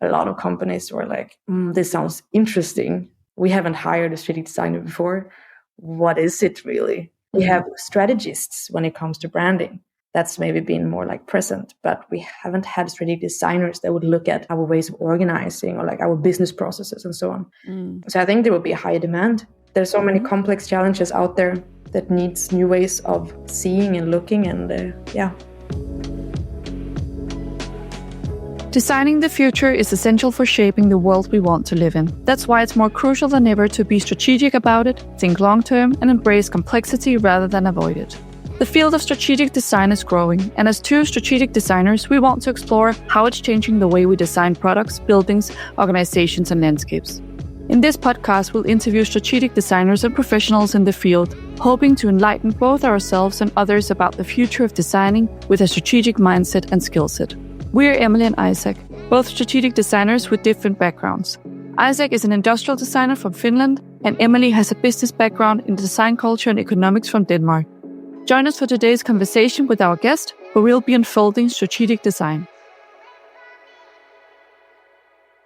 a lot of companies were like, this sounds interesting. We haven't hired a strategic designer before. What is it really? We have strategists when it comes to branding. That's maybe been more like present, but we haven't had strategic designers that would look at our ways of organizing or like our business processes and so on. So I think there will be a high demand. There's so many complex challenges out there that needs new ways of seeing and looking, and Designing the future is essential for shaping the world we want to live in. That's why it's more crucial than ever to be strategic about it, think long-term, and embrace complexity rather than avoid it. The field of strategic design is growing, and as two strategic designers, we want to explore how it's changing the way we design products, buildings, organizations, and landscapes. In this podcast, we'll interview strategic designers and professionals in the field, hoping to enlighten both ourselves and others about the future of designing with a strategic mindset and skill set. We're Emily and Isaac, both strategic designers with different backgrounds. Isaac is an industrial designer from Finland, and Emily has a business background in design culture and economics from Denmark. Join us for today's conversation with our guest, where we'll be unfolding strategic design.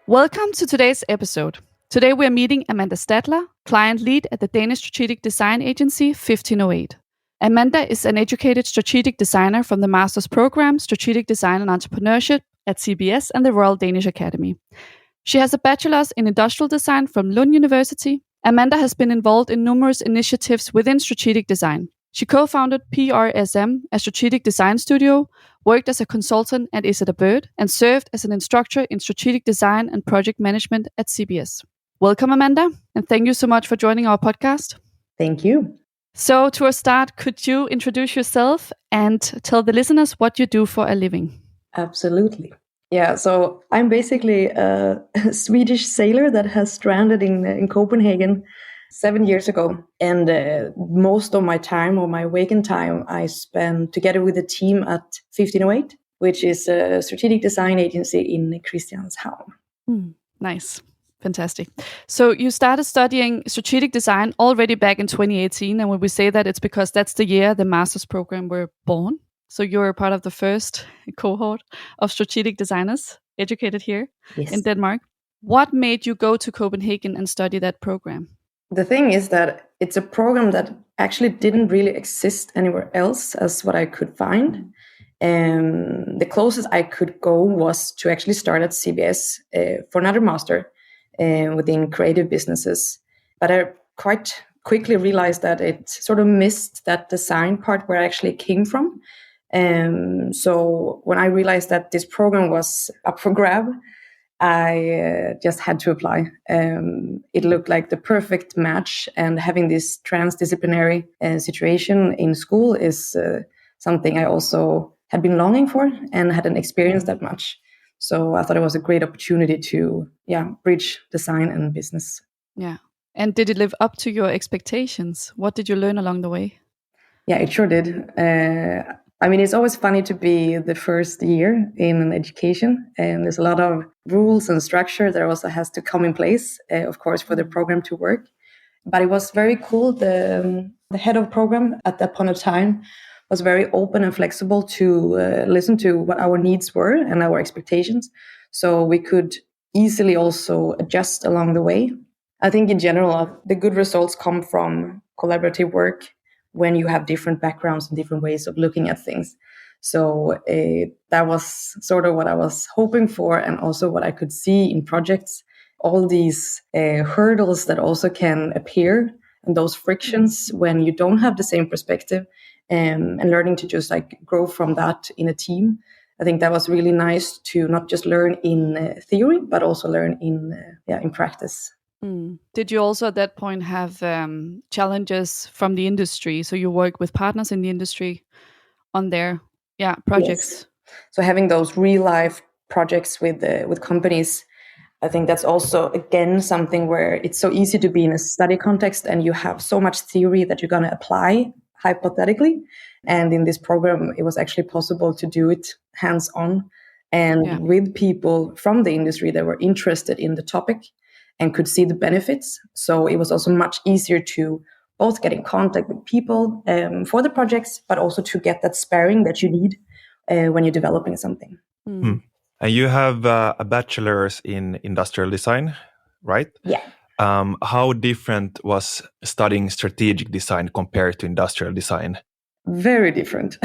Welcome to today's episode. Today we're meeting Amanda Stadler, client lead at the Danish strategic design agency 1508. Amanda is an educated strategic designer from the master's program Strategic Design and Entrepreneurship at CBS and the Royal Danish Academy. She has a bachelor's in industrial design from Lund University. Amanda has been involved in numerous initiatives within strategic design. She co-founded PRSM, a strategic design studio, worked as a consultant at Is It a Bird, and served as an instructor in strategic design and project management at CBS. Welcome, Amanda, and thank you so much for joining our podcast. Thank you. So to start, could you introduce yourself and tell the listeners what you do for a living? Absolutely. Yeah, so I'm basically a Swedish sailor that has stranded in Copenhagen 7 years ago. And most of my time, or my waking time, I spend together with a team at 1508, which is a strategic design agency in Christianshavn. Nice. Fantastic. So you started studying strategic design already back in 2018. And when we say that, it's because that's the year the master's program were born. So you're part of the first cohort of strategic designers educated here in Denmark. What made you go to Copenhagen and study that program? The thing is that it's a program that actually didn't really exist anywhere else as what I could find. The closest I could go was to actually start at CBS for another master within creative businesses. But I quite quickly realized that it sort of missed that design part where I actually came from. So when I realized that this program was up for grab, I just had to apply. It looked like the perfect match, and having this transdisciplinary situation in school is something I also had been longing for and hadn't experienced that much. So I thought it was a great opportunity to, bridge design and business. Yeah. And did it live up to your expectations? What did you learn along the way? Yeah, it sure did. It's always funny to be the first year in an education, and there's a lot of rules and structure that also has to come in place, of course, for the program to work. But it was very cool. The head of program at that point of time was very open and flexible to listen to what our needs were and our expectations. So we could easily also adjust along the way. I think in general, the good results come from collaborative work when you have different backgrounds and different ways of looking at things. So that was sort of what I was hoping for, and also what I could see in projects. All these hurdles that also can appear, and those frictions when you don't have the same perspective, and learning to just like grow from that in a team. I think that was really nice to not just learn in theory, but also learn in practice. Did you also at that point have challenges from the industry? So you work with partners in the industry on their projects. Yes. So having those real life projects with companies, I think that's also again something where it's so easy to be in a study context and you have so much theory that you're going to apply hypothetically. And in this program, it was actually possible to do it hands-on and with people from the industry that were interested in the topic and could see the benefits. So it was also much easier to both get in contact with people for the projects, but also to get that sparring that you need when you're developing something. And And you have a bachelor's in industrial design, right? Yeah. How different was studying strategic design compared to industrial design? Very different.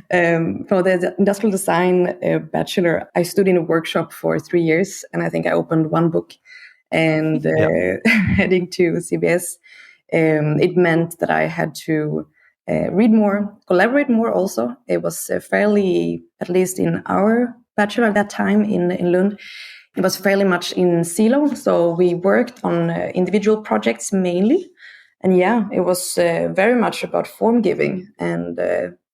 For the industrial design bachelor, I stood in a workshop for 3 years, and I think I opened one book. And heading to CBS, it meant that I had to read more, collaborate more also. It was fairly, at least in our bachelor at that time in Lund, it was fairly much in silo. So we worked on individual projects mainly. And yeah, it was very much about form giving. And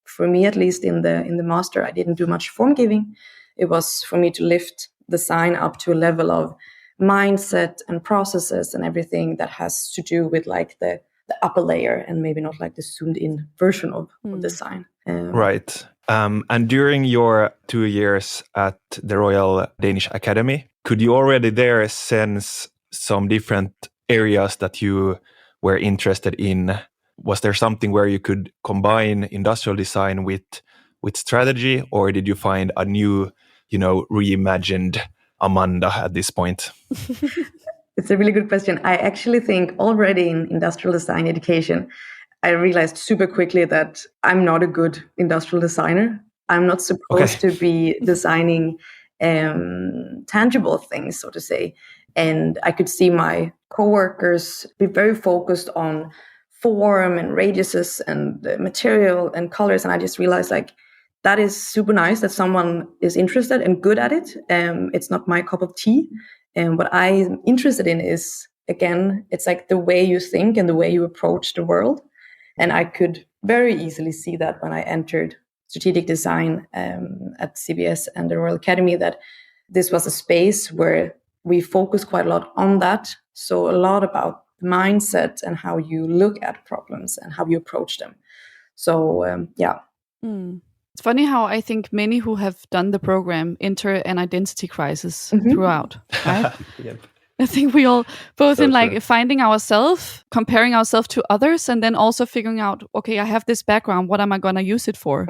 for me, at least in the master, I didn't do much form giving. It was for me to lift design up to a level of mindset and processes and everything that has to do with like the upper layer and maybe not like the zoomed in version of design. Right. And during your 2 years at the Royal Danish Academy, could you already there sense some different areas that you were interested in? Was there something where you could combine industrial design with strategy, or did you find a new, reimagined Amanda at this point? It's a really good question. I actually think already in industrial design education, I realized super quickly that I'm not a good industrial designer. I'm not supposed to be designing tangible things, so to say. And I could see my coworkers be very focused on form and radiuses and material and colors. And I just realized like, that is super nice that someone is interested and good at it. It's not my cup of tea. And what I'm interested in is, again, it's like the way you think and the way you approach the world. And I could very easily see that when I entered strategic design at CBS and the Royal Academy, that this was a space where we focus quite a lot on that. So a lot about mindset and how you look at problems and how you approach them. So, yeah. It's funny how I think many who have done the program enter an identity crisis throughout, right? Yep. I think we all, both So in like true. finding ourselves, comparing ourselves to others, and then also figuring out, okay, I have this background. What am I going to use it for?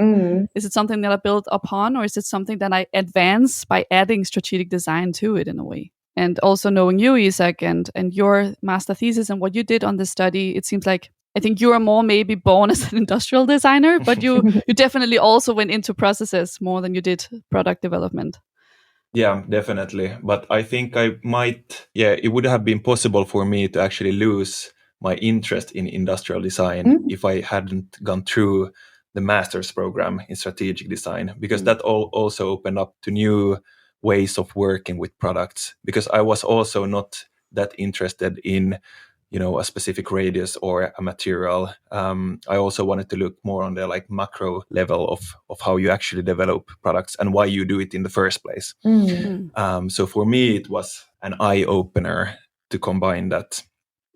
Is it something that I build upon, or is it something that I advance by adding strategic design to it in a way? And also knowing you, Isak, and your master thesis and what you did on this study, it seems like I think you are more maybe born as an industrial designer, but you definitely also went into processes more than you did product development. Yeah, definitely. But I think it would have been possible for me to actually lose my interest in industrial design if I hadn't gone through the master's program in strategic design, because that also opened up to new ways of working with products, because I was also not that interested in a specific radius or a material. I also wanted to look more on the like macro level of how you actually develop products and why you do it in the first place. So for me, it was an eye opener to combine that.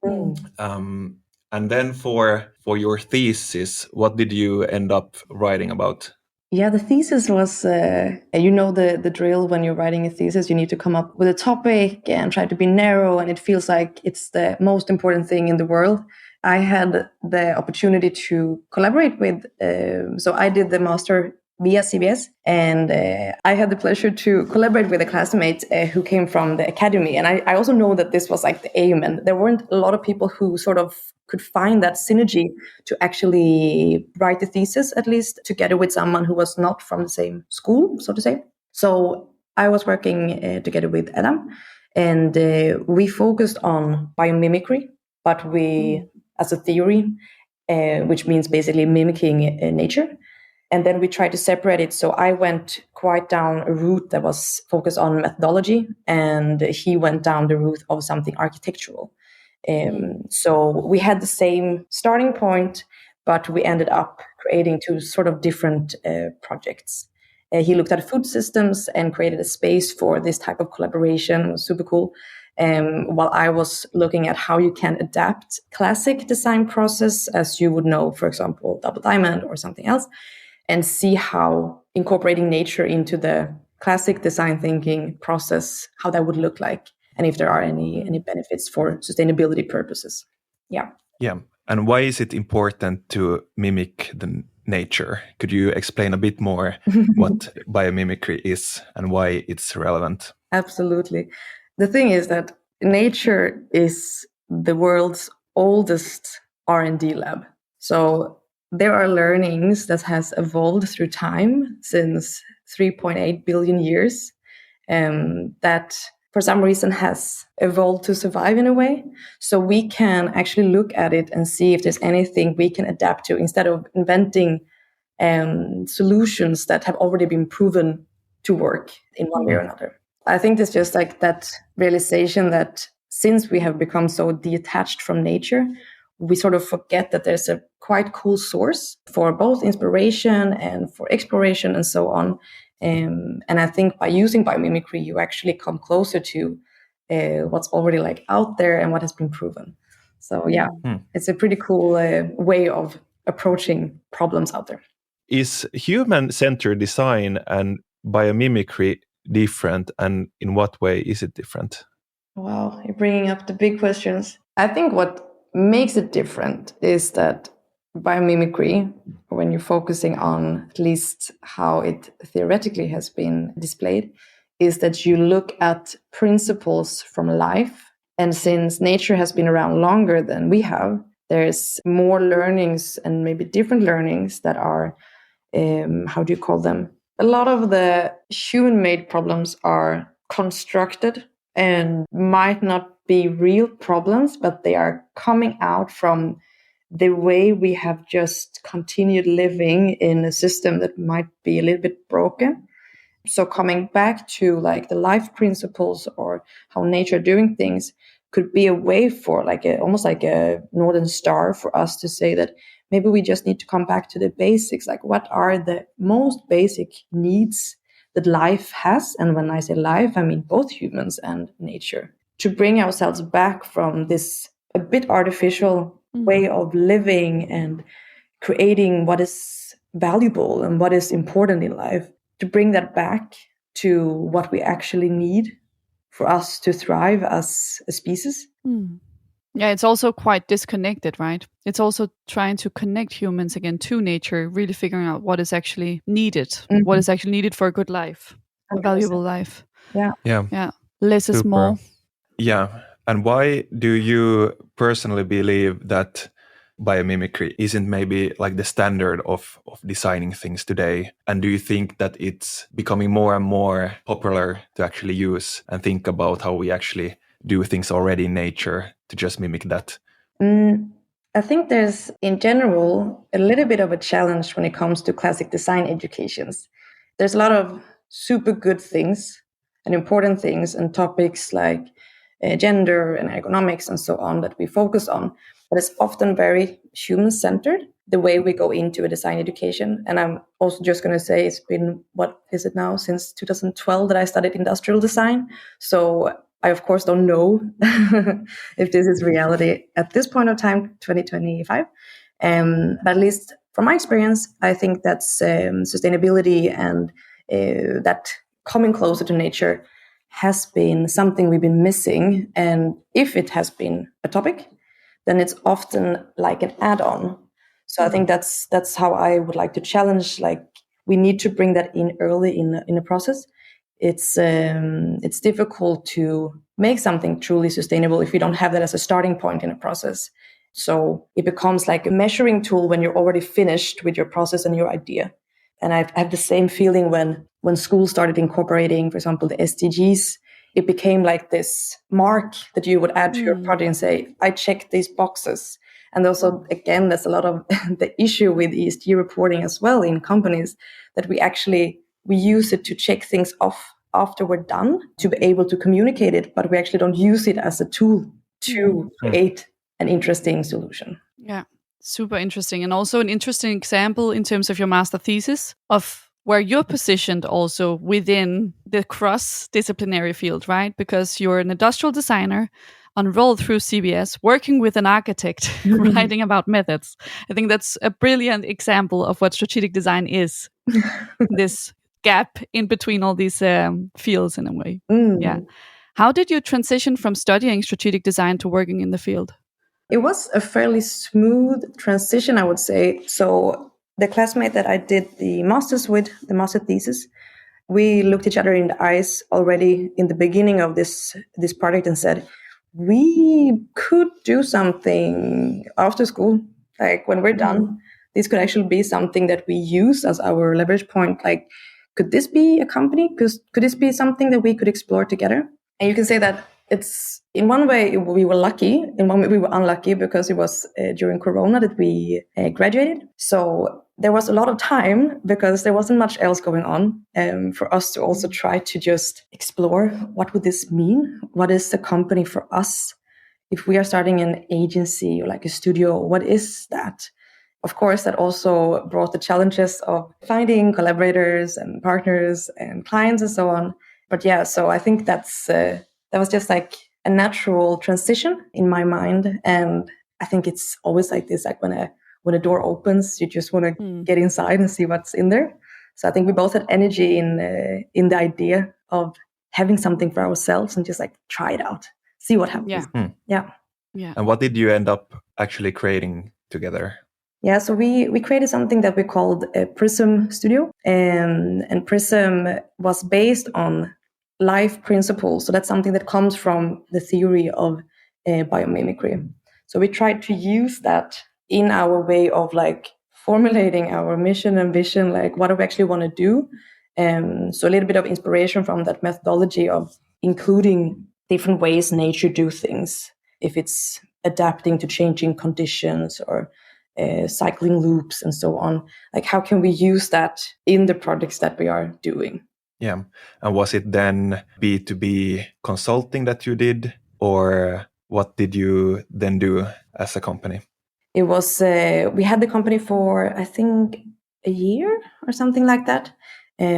And then for your thesis, what did you end up writing about? Yeah, the thesis was, the drill when you're writing a thesis, you need to come up with a topic and try to be narrow, and it feels like it's the most important thing in the world. I had the opportunity to collaborate with, so I did the master via CBS, and I had the pleasure to collaborate with a classmate who came from the academy. And I also know that this was like the aim, and there weren't a lot of people who sort of could find that synergy to actually write the thesis, at least together with someone who was not from the same school, so to say. So I was working together with Adam, and we focused on biomimicry, but we, as a theory, which means basically mimicking nature. And then we tried to separate it. So I went quite down a route that was focused on methodology, and he went down the route of something architectural. So we had the same starting point, but we ended up creating two sort of different projects. He looked at food systems and created a space for this type of collaboration. It was super cool. While I was looking at how you can adapt classic design process, as you would know, for example, double diamond or something else, and see how incorporating nature into the classic design thinking process, how that would look like, and if there are any benefits for sustainability purposes. Yeah. Yeah. And why is it important to mimic the nature. Could you explain a bit more what biomimicry is and why it's relevant? Absolutely. The thing is that nature is the world's oldest R&D lab. So there are learnings that has evolved through time since 3.8 billion years that for some reason has evolved to survive in a way. So we can actually look at it and see if there's anything we can adapt to instead of inventing solutions that have already been proven to work in one way or another. I think it's just like that realization that since we have become so detached from nature, we sort of forget that there's a quite cool source for both inspiration and for exploration and so on. And I think by using biomimicry, you actually come closer to what's already like out there and what has been proven. So yeah, it's a pretty cool way of approaching problems out there. Is human-centered design and biomimicry different, and in what way is it different? Wow, you're bringing up the big questions. I think what makes it different is that biomimicry, when you're focusing on at least how it theoretically has been displayed, is that you look at principles from life. And since nature has been around longer than we have, there's more learnings and maybe different learnings that are, how do you call them? A lot of the human-made problems are constructed and might not be real problems, but they are coming out from the way we have just continued living in a system that might be a little bit broken. So coming back to like the life principles or how nature doing things could be a way for like almost like a northern star for us to say that maybe we just need to come back to the basics. Like what are the most basic needs that life has? And when I say life, I mean both humans and nature. To bring ourselves back from this a bit artificial way of living and creating what is valuable and what is important in life, to bring that back to what we actually need for us to thrive as a species. Yeah, it's also quite disconnected, right? It's also trying to connect humans again to nature, really figuring out what is actually needed, what is actually needed for a good life, a valuable life. Yeah. Less is more. Yeah. And why do you personally believe that biomimicry isn't maybe like the standard of designing things today? And do you think that it's becoming more and more popular to actually use and think about how we actually do things already in nature to just mimic that? I think there's, in general, a little bit of a challenge when it comes to classic design educations. There's a lot of super good things and important things and topics like gender and ergonomics and so on that we focus on, but it's often very human-centered, the way we go into a design education. And I'm also just going to say it's been, what is it now, since 2012 that I studied industrial design. So I, of course, don't know if this is reality at this point of time, 2025. But at least from my experience, I think that's sustainability and that coming closer to nature has been something we've been missing. And if it has been a topic, then it's often like an add-on. So I think that's how I would like to challenge. Like we need to bring that in early in the process. It's difficult to make something truly sustainable if you don't have that as a starting point in a process. So it becomes like a measuring tool when you're already finished with your process and your idea. And I have the same feeling when schools started incorporating, for example, the SDGs. It became like this mark that you would add to your project and say, I checked these boxes. And also, again, there's a lot of the issue with ESG reporting as well in companies that we use it to check things off after we're done to be able to communicate it, but we actually don't use it as a tool to create an interesting solution. Yeah, super interesting. And also an interesting example in terms of your master thesis of where you're positioned also within the cross-disciplinary field, right? Because you're an industrial designer enrolled through CBS, working with an architect, writing about methods. I think that's a brilliant example of what strategic design is. This gap in between all these fields in a way. Yeah. How did you transition from studying strategic design to working in the field? It was a fairly smooth transition, I would say. So the classmate that I did the master's with, the master thesis, we looked each other in the eyes already in the beginning of this project and said, we could do something after school, like when we're done. This could actually be something that we use as our leverage point. Like, could this be a company? Could this be something that we could explore together? And you can say that it's, in one way, we were lucky. In one way, we were unlucky because it was during Corona that we graduated. So there was a lot of time because there wasn't much else going on for us to also try to just explore what would this mean? What is the company for us? If we are starting an agency or like a studio, what is that? Of course, that also brought the challenges of finding collaborators and partners and clients and so on. But yeah, so I think that was just like a natural transition in my mind. And I think it's always like this, like when a door opens, you just want to get inside and see what's in there. So I think we both had energy in the idea of having something for ourselves and just like try it out, see what happens. Yeah. And what did you end up actually creating together? Yeah, so we created something that we called a Prism Studio, and Prism was based on life principles. So that's something that comes from the theory of biomimicry. So we tried to use that in our way of like formulating our mission and vision, like what do we actually want to do. So a little bit of inspiration from that methodology of including different ways nature do things, if it's adapting to changing conditions or cycling loops and so on. Like, how can we use that in the projects that we are doing? Yeah. And was it then B2B consulting that you did, or what did you then do as a company? It was, we had the company for, I think, a year or something like that,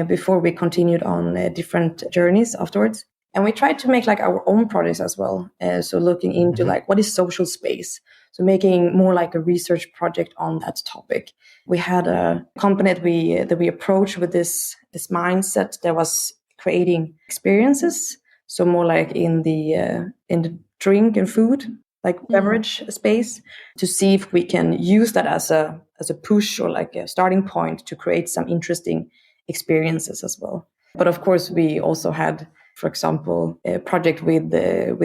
before we continued on different journeys afterwards. And we tried to make like our own products as well. So looking into like, what is social space? So making more like a research project on that topic. We had a company that we approached with this mindset that was creating experiences. So more like in the drink and food, like beverage space, to see if we can use that as a push or like a starting point to create some interesting experiences as well. But of course, we also had, for example, a project with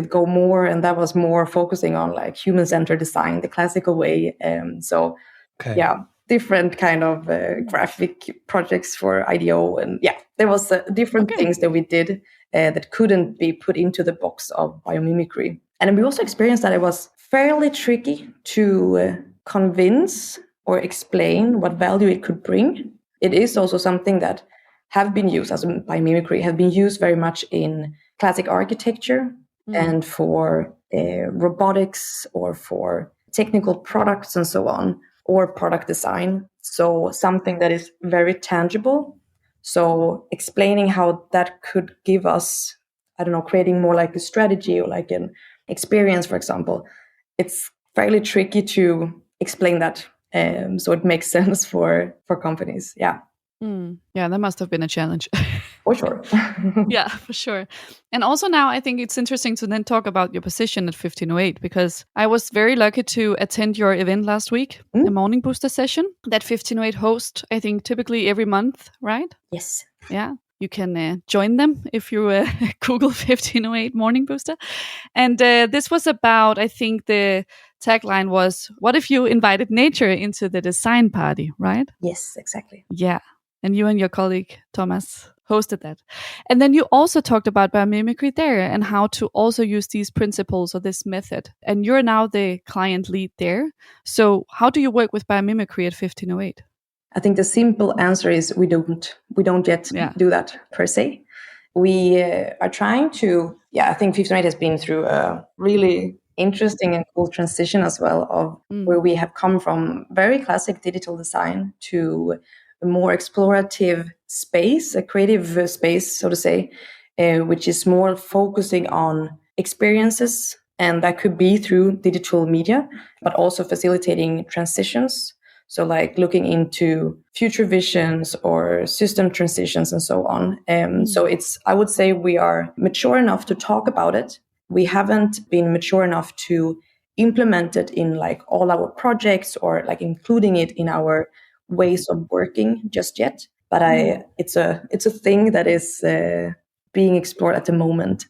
Go More, and that was more focusing on like human-centered design, the classical way. Different kind of graphic projects for IDEO, and there was different things that we did that couldn't be put into the box of biomimicry. And we also experienced that it was fairly tricky to convince or explain what value it could bring. It is also something that have been used as biomimicry, have been used very much in classic architecture and for robotics or for technical products and so on, or product design. So something that is very tangible. So explaining how that could give us, I don't know, creating more like a strategy or like an experience, for example, it's fairly tricky to explain that. So it makes sense for companies. Yeah. Yeah, that must have been a challenge. For sure. Yeah, for sure. And also now I think it's interesting to then talk about your position at 1508, because I was very lucky to attend your event last week, the Morning Booster session that 1508 hosts, I think typically every month, right? Yes. Yeah. You can join them if you Google 1508 Morning Booster. And this was about, I think the tagline was, what if you invited nature into the design party, right? Yes, exactly. Yeah. And you and your colleague, Thomas, hosted that. And then you also talked about biomimicry there and how to also use these principles or this method. And you're now the client lead there. So how do you work with biomimicry at 1508? I think the simple answer is we don't yet do that per se. We are trying to, I think 1508 has been through a really interesting and cool transition as well of where we have come from very classic digital design to a more explorative space, a creative space, so to say, which is more focusing on experiences. And that could be through digital media, but also facilitating transitions. So like looking into future visions or system transitions and so on. So I would say we are mature enough to talk about it. We haven't been mature enough to implement it in like all our projects or like including it in our ways of working just yet. But it's a thing that is being explored at the moment.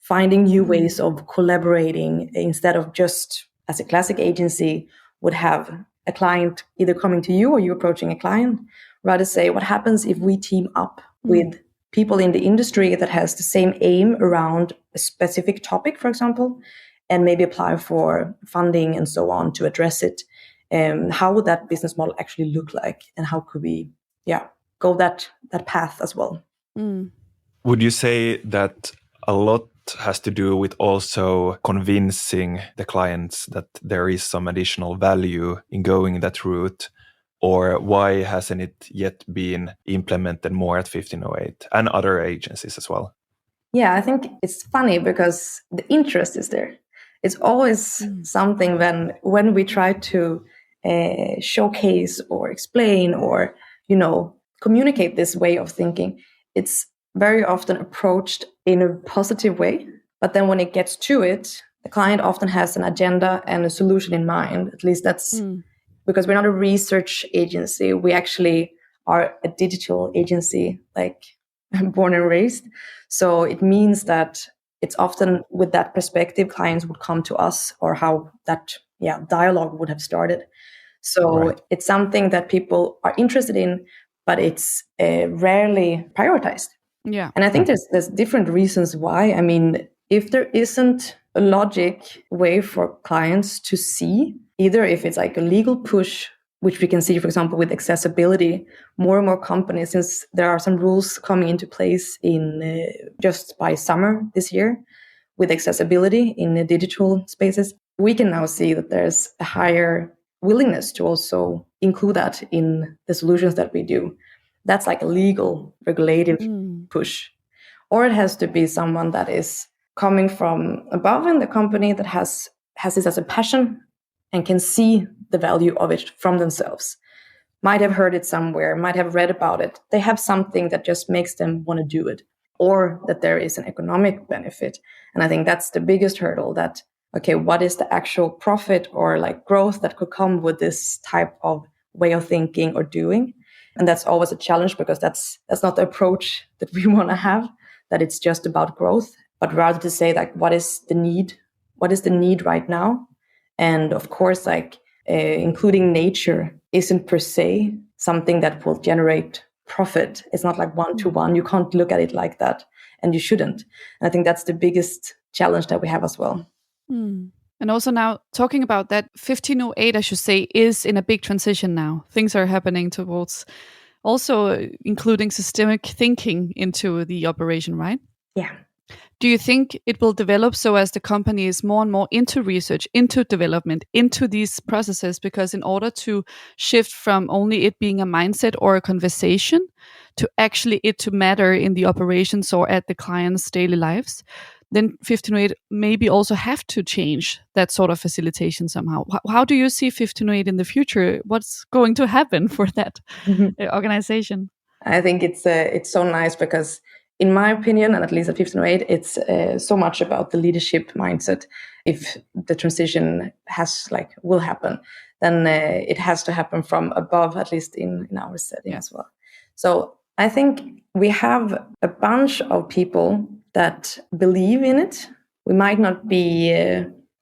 Finding new ways of collaborating instead of just, as a classic agency would have a client either coming to you or you approaching a client. Rather say, what happens if we team up with people in the industry that has the same aim around a specific topic, for example, and maybe apply for funding and so on to address it. How would that business model actually look like? And how could we, go that path as well? Would you say that a lot has to do with also convincing the clients that there is some additional value in going that route? Or why hasn't it yet been implemented more at 1508 and other agencies as well? Yeah, I think it's funny because the interest is there. It's always something when we try to showcase or explain or, communicate this way of thinking, it's very often approached in a positive way. But then when it gets to it, the client often has an agenda and a solution in mind. At least that's because we're not a research agency. We actually are a digital agency, like born and raised. So it means that it's often with that perspective, clients would come to us, or how that dialogue would have started. So It's something that people are interested in, but it's rarely prioritized. Yeah. And I think there's different reasons why. I mean, if there isn't a logic way for clients to see, either if it's like a legal push, which we can see, for example, with accessibility, more and more companies, since there are some rules coming into place in just by summer this year with accessibility in the digital spaces, we can now see that there's a higher willingness to also include that in the solutions that we do. That's like a legal regulative push. Or it has to be someone that is coming from above in the company that has this as a passion and can see the value of it from themselves. Might have heard it somewhere, might have read about it. They have something that just makes them want to do it, or that there is an economic benefit. And I think that's the biggest hurdle, that, okay, what is the actual profit or like growth that could come with this type of way of thinking or doing? And that's always a challenge, because that's not the approach that we want to have, that it's just about growth, but rather to say, like, what is the need? What is the need right now? And of course, like including nature isn't per se something that will generate profit. It's not like one-to-one. You can't look at it like that, and you shouldn't. And I think that's the biggest challenge that we have as well. And also now, talking about that, 1508, I should say, is in a big transition now. Things are happening towards also including systemic thinking into the operation, right? Yeah. Do you think it will develop so as the company is more and more into research, into development, into these processes? Because in order to shift from only it being a mindset or a conversation to actually it to matter in the operations or at the client's daily lives, then 1508 maybe also have to change that sort of facilitation somehow. How do you see 1508 in the future? What's going to happen for that organization? I think it's so nice, because in my opinion, and at least at 1508, it's so much about the leadership mindset. If the transition will happen, then it has to happen from above, at least in our setting as well. So I think we have a bunch of people that believe in it. We might not be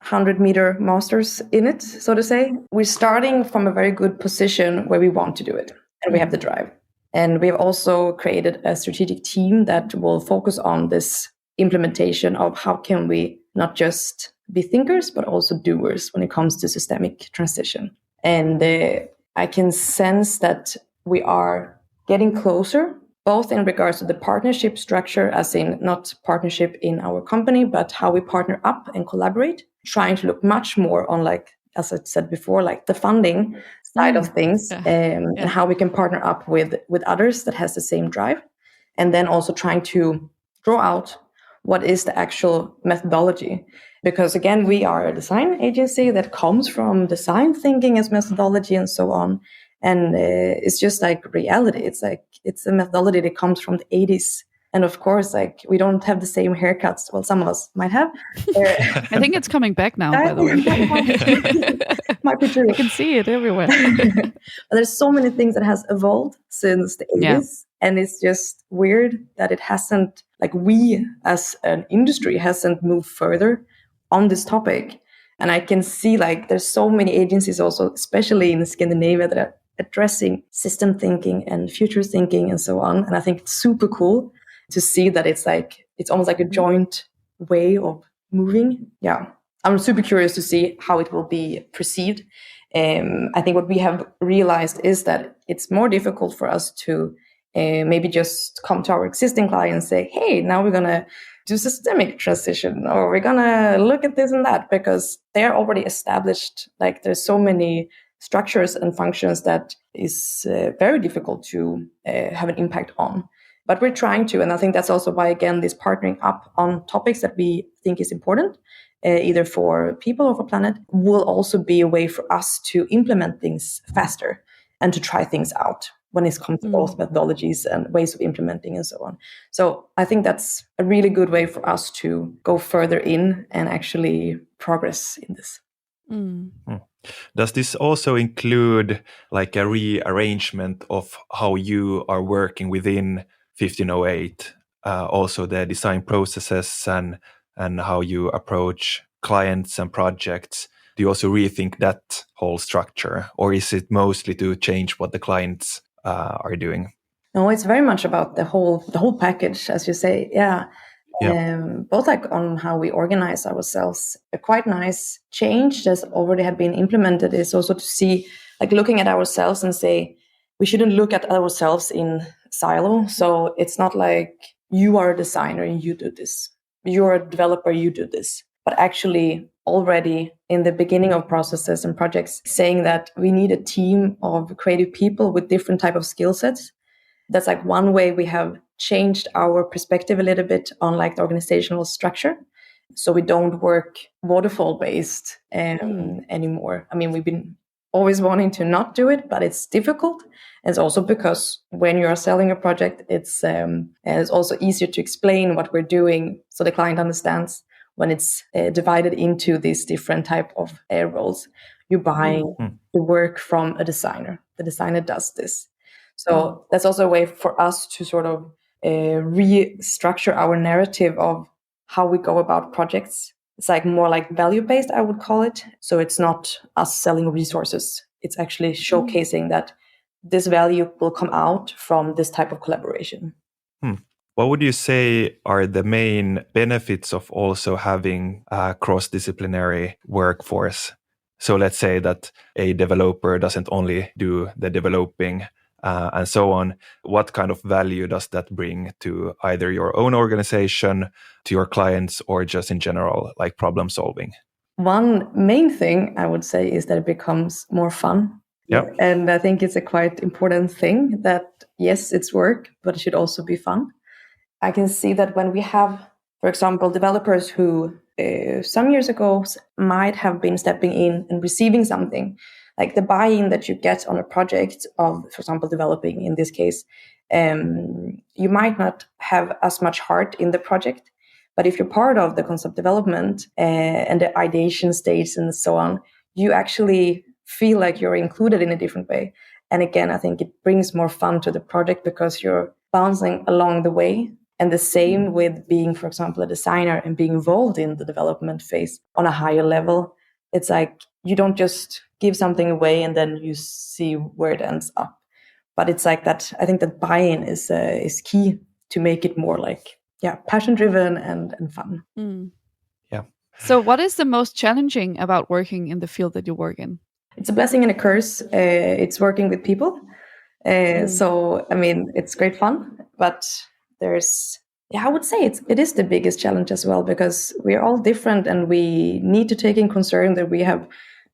100-meter masters in it, so to say. We're starting from a very good position where we want to do it, and we have the drive. And we have also created a strategic team that will focus on this implementation of how can we not just be thinkers, but also doers when it comes to systemic transition. And I can sense that we are getting closer, both in regards to the partnership structure, as in not partnership in our company, but how we partner up and collaborate, trying to look much more on, like, as I said before, like the funding side of things, and how we can partner up with others that has the same drive. And then also trying to draw out what is the actual methodology. Because again, we are a design agency that comes from design thinking as methodology and so on. And it's just like reality. It's a methodology that comes from the 80s And of course, like, we don't have the same haircuts. Well, some of us might have. I think it's coming back now, by the way. Might be true. I can see it everywhere. There's so many things that has evolved since the 80s. Yeah. And it's just weird that it hasn't, like, we as an industry hasn't moved further on this topic. And I can see, like, there's so many agencies also, especially in Scandinavia, that are addressing system thinking and future thinking and so on. And I think it's super cool to see that it's almost like a joint way of moving. Yeah. I'm super curious to see how it will be perceived. I think what we have realized is that it's more difficult for us to maybe just come to our existing clients and say, hey, now we're going to do systemic transition, or we're going to look at this and that, because they're already established. Like, there's so many structures and functions that is very difficult to have an impact on. But we're trying to, and I think that's also why, again, this partnering up on topics that we think is important, either for people or for planet, will also be a way for us to implement things faster and to try things out when it comes to both methodologies and ways of implementing and so on. So I think that's a really good way for us to go further in and actually progress in this. Does this also include like a rearrangement of how you are working within 1508, also the design processes and how you approach clients and projects? Do you also rethink that whole structure, or is it mostly to change what the clients are doing? No, it's very much about the whole package, as you say. Yeah. Both like on how we organize ourselves. A quite nice change that already had been implemented is also to see, like, looking at ourselves and say, we shouldn't look at ourselves in silo. So it's not like you are a designer and you do this. You're a developer, you do this. But actually already in the beginning of processes and projects, saying that we need a team of creative people with different type of skill sets. That's like one way we have changed our perspective a little bit on like the organizational structure. So we don't work waterfall based anymore. I mean, we've been always wanting to not do it, but it's difficult. And it's also because when you are selling a project, it's also easier to explain what we're doing so the client understands when it's divided into these different type of roles. You're buying the work from a designer. The designer does this. So that's also a way for us to sort of restructure our narrative of how we go about projects. It's like more like value-based, I would call it. So it's not us selling resources. It's actually showcasing that this value will come out from this type of collaboration. What would you say are the main benefits of also having a cross-disciplinary workforce? So let's say that a developer doesn't only do the developing and so on. What kind of value does that bring to either your own organization, to your clients, or just in general, like problem solving? One main thing I would say is that it becomes more fun. Yeah. And I think it's a quite important thing that, yes, it's work, but it should also be fun. I can see that when we have, for example, developers who some years ago might have been stepping in and receiving something, like the buy-in that you get on a project of, for example, developing in this case, you might not have as much heart in the project. But if you're part of the concept development and the ideation stage and so on, you actually feel like you're included in a different way. And again, I think it brings more fun to the project because you're bouncing along the way. And the same with being, for example, a designer and being involved in the development phase on a higher level. It's like you don't just give something away and then you see where it ends up. But it's like that. I think that buy-in is key to make it more like, passion-driven and fun. Yeah. So what is the most challenging about working in the field that you work in? It's a blessing and a curse. It's working with people. So, I mean, it's great fun, but there's, I would say it is the biggest challenge as well, because we're all different and we need to take in concern that we have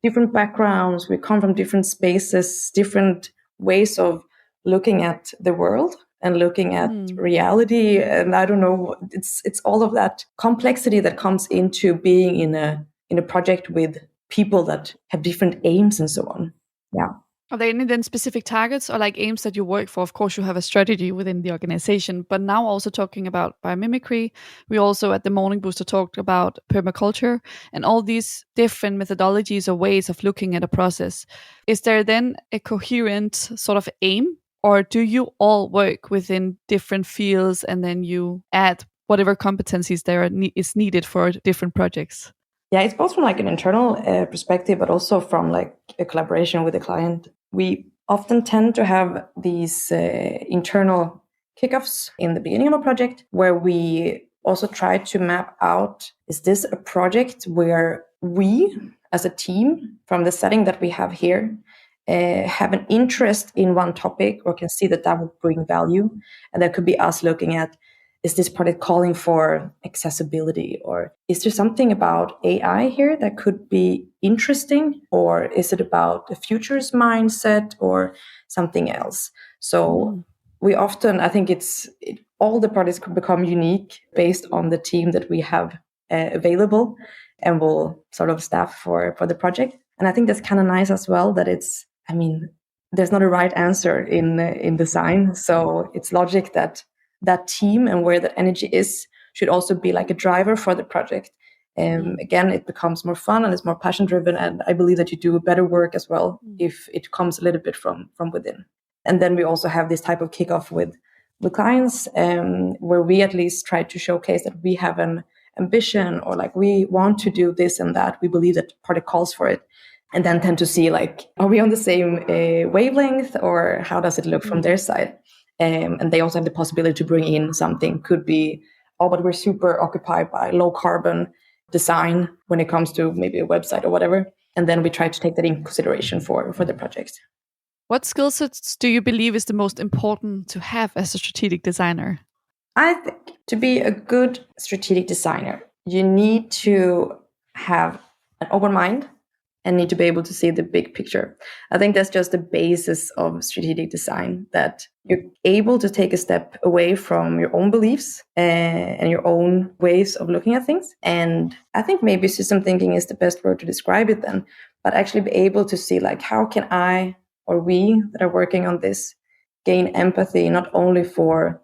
different backgrounds, we come from different spaces, different ways of looking at the world and looking at reality. And I don't know, it's all of that complexity that comes into being in a project with people that have different aims and so on. Yeah. Are there any then specific targets or like aims that you work for? Of course, you have a strategy within the organization, but now also talking about biomimicry, we also at the Morning Booster talked about permaculture and all these different methodologies or ways of looking at a process. Is there then a coherent sort of aim, or do you all work within different fields and then you add whatever competencies there is needed for different projects? Yeah, it's both from like an internal perspective, but also from like a collaboration with the client. We often tend to have these internal kickoffs in the beginning of a project where we also try to map out, is this a project where we as a team from the setting that we have here have an interest in one topic or can see that would bring value? And that could be us looking at, is this project calling for accessibility? Or is there something about AI here that could be interesting? Or is it about the future's mindset or something else? So we often, I think all the projects could become unique based on the team that we have available and will sort of staff for the project. And I think that's kind of nice as well, that there's not a right answer in design. So it's logic that team and where that energy is should also be like a driver for the project. Again, it becomes more fun and it's more passion driven. And I believe that you do better work as well if it comes a little bit from within. And then we also have this type of kickoff with clients where we at least try to showcase that we have an ambition or like we want to do this and that. We believe that project calls for it. And then tend to see like, are we on the same wavelength or how does it look from their side? And they also have the possibility to bring in something. Could be, but we're super occupied by low carbon design when it comes to maybe a website or whatever. And then we try to take that in consideration for the project. What skill sets do you believe is the most important to have as a strategic designer? I think to be a good strategic designer, you need to have an open mind and need to be able to see the big picture. I think that's just the basis of strategic design, that you're able to take a step away from your own beliefs and your own ways of looking at things. And I think maybe system thinking is the best word to describe it then, but actually be able to see like, how can I or we that are working on this gain empathy, not only for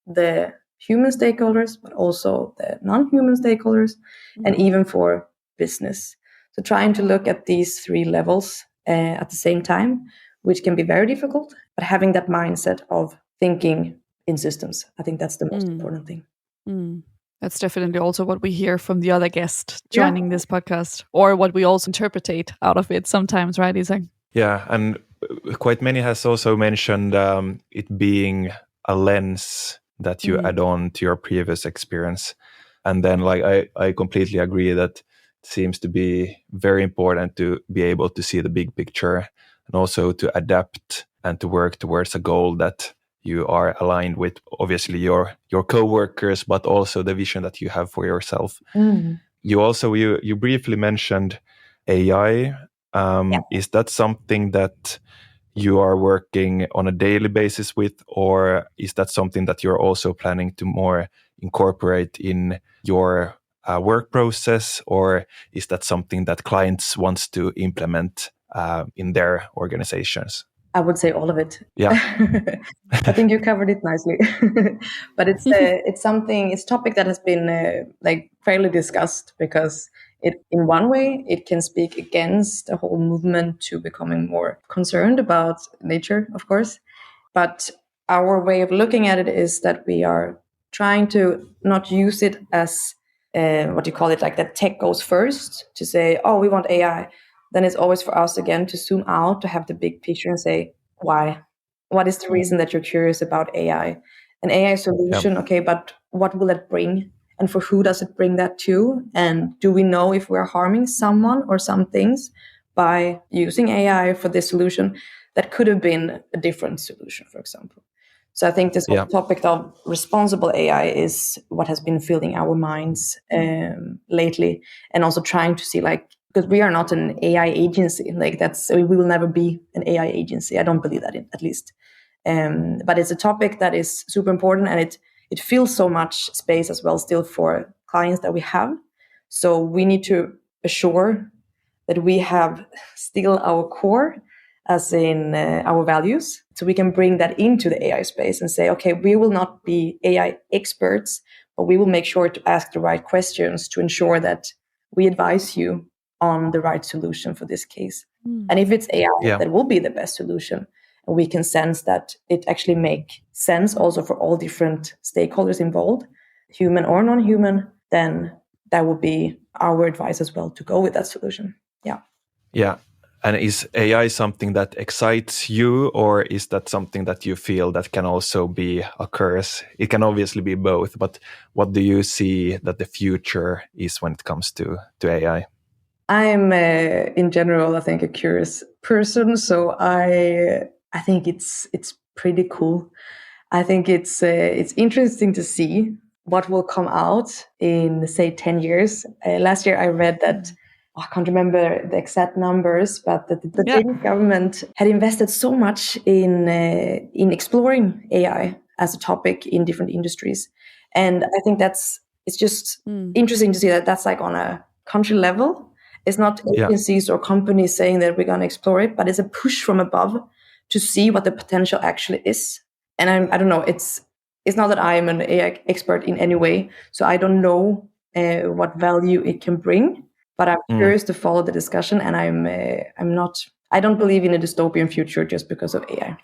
the human stakeholders, but also the non-human stakeholders and even for business. So trying to look at these three levels at the same time, which can be very difficult, but having that mindset of thinking in systems, I think that's the most important thing. That's definitely also what we hear from the other guests joining this podcast, or what we also interpretate out of it sometimes, right, Isak? Yeah, and quite many has also mentioned it being a lens that you add on to your previous experience. And then like I completely agree that seems to be very important to be able to see the big picture and also to adapt and to work towards a goal that you are aligned with, obviously your co-workers, but also the vision that you have for yourself. You briefly mentioned AI. Is that something that you are working on a daily basis with, or is that something that you're also planning to more incorporate in your work process, or is that something that clients wants to implement in their organizations? I would say all of it. Yeah, I think you covered it nicely. But it's a topic that has been like fairly discussed, because in one way it can speak against the whole movement to becoming more concerned about nature, of course. But our way of looking at it is that we are trying to not use it as what you call it, like that tech goes first to say, oh, we want AI. Then it's always for us again to zoom out, to have the big picture and say, why? What is the reason that you're curious about AI? An AI solution, okay, but what will it bring? And for who does it bring that to? And do we know if we're harming someone or some things by using AI for this solution that could have been a different solution, for example? So I think this whole topic of responsible AI is what has been filling our minds lately, and also trying to see, like, because we are not an AI agency, like we will never be an AI agency. I don't believe that, at least. But it's a topic that is super important, and it fills so much space as well still for clients that we have. So we need to assure that we have still our core as in our values. So we can bring that into the AI space and say, okay, we will not be AI experts, but we will make sure to ask the right questions to ensure that we advise you on the right solution for this case. And if it's AI, that will be the best solution. And we can sense that it actually make sense also for all different stakeholders involved, human or non-human, then that would be our advice as well to go with that solution. Yeah. Yeah. And is AI something that excites you, or is that something that you feel that can also be a curse? It can obviously be both, but what do you see that the future is when it comes to AI? I'm in general, I think, a curious person, so I think it's pretty cool. I think it's interesting to see what will come out in, say, 10 years. Last year, I read that I can't remember the exact numbers, but the Danish government had invested so much in exploring AI as a topic in different industries, and I think it's just interesting to see that that's like on a country level. It's not agencies or companies saying that we're going to explore it, but it's a push from above to see what the potential actually is. And I don't know, it's not that I'm an AI expert in any way, so I don't know what value it can bring, but I'm curious to follow the discussion, and I don't believe in a dystopian future just because of AI.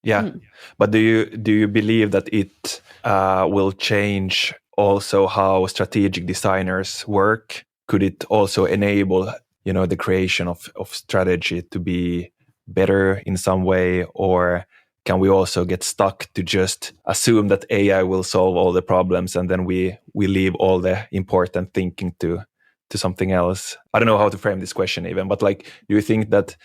Yeah, but do you believe that it will change also how strategic designers work? Could it also enable, the creation of strategy to be better in some way, or can we also get stuck to just assume that AI will solve all the problems and then we leave all the important thinking to something else? I don't know how to frame this question even, but do you think that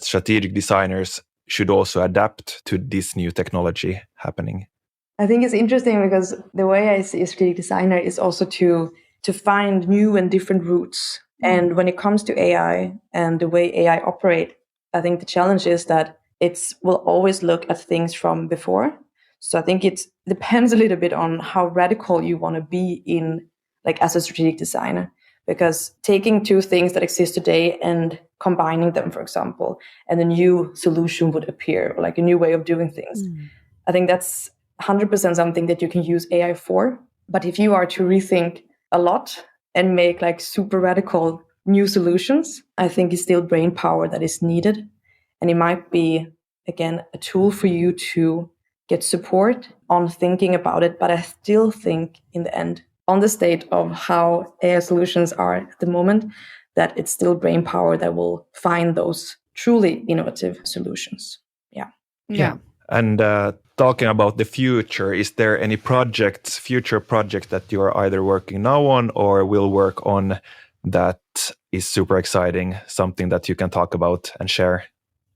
strategic designers should also adapt to this new technology happening? I think it's interesting because the way I see a strategic designer is also to find new and different routes. And when it comes to AI and the way AI operate, I think the challenge is that it will always look at things from before. So I think it depends a little bit on how radical you want to be in, as a strategic designer. Because taking two things that exist today and combining them, for example, and a new solution would appear, or a new way of doing things. I think that's 100% something that you can use AI for. But if you are to rethink a lot and make super radical new solutions, I think it's still brain power that is needed. And it might be, again, a tool for you to get support on thinking about it. But I still think in the end, on the state of how AI solutions are at the moment, that it's still brain power that will find those truly innovative solutions. Yeah. And talking about the future, is there any future projects that you're either working now on or will work on that is super exciting, something that you can talk about and share?